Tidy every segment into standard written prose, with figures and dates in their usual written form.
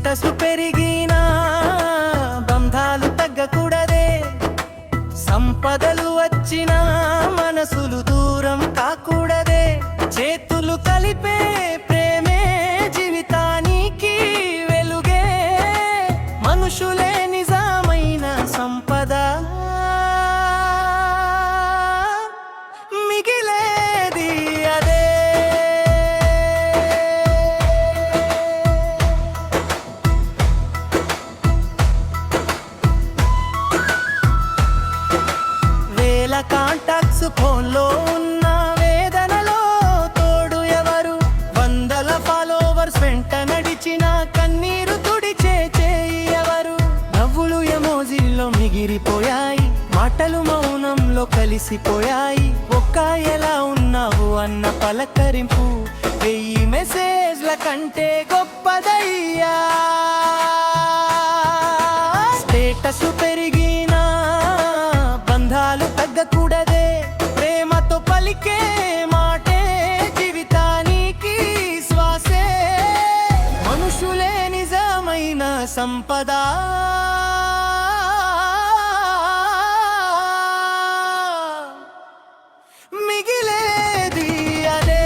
Status పెరిగినా బంధాలు తగ్గకూడదే, సంపదలు వచ్చినా మనసులు దూరం కాకూడదే, చేతులు కలిపే ప్రేమే జీవితానికి వెలుగే, మనుషులే నిజమైన సంపద, మిగిలేది అదే. వేల కాంటాక్ట్స్ ఫోన్లో ఉన్న వేదనలో తోడు ఎవరు, వందల ఫాలోవర్స్ వెంట నడిచిన కన్నీరు తుడిచే చేయి ఎవరు, నవ్వులు ఎమోజీల్లో మిగిలిపోయాయి, మాటలు మౌనంలో కలిసిపోయాయి, ఒక్క ఎలా ఉన్నావు అన్న పలకరింపు 1000 మెసేజ్ల కంటే గొప్పదయ్యా. స్టేటస్ పెరిగినా బంధాలు తగ్గకూడదే, ప్రేమతో పలికే మాటే జీవితానికి శ్వాసే, మనుషులే నిజమైన సంపద, మిగిలేది అదే.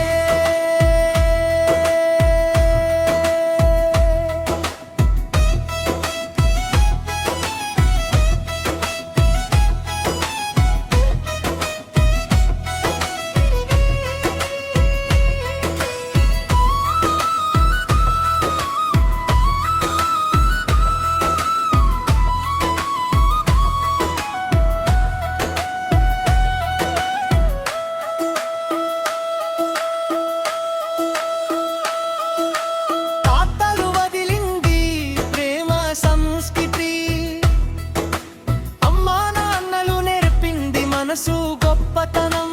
మనసు గొప్పతనం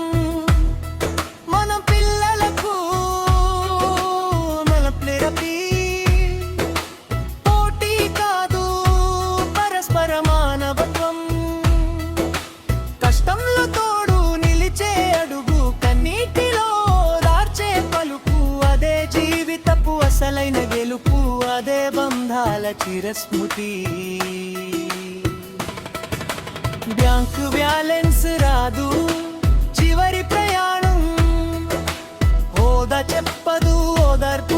మన పిల్లలకు నెరపి, పోటీ కాదు పరస్పర మానవత్వం, కష్టంలో తోడు నిలిచే అడుగు, కన్నీటిలో దార్చే పలుకు, అదే జీవితపు అసలైన గెలుపు, అదే బంధాల చిరస్మృతి. బ్యాంకు బ్యాలెన్స్ రాదు చివరి ప్రయాణం, హోదా చెప్పదు ఓదార్పు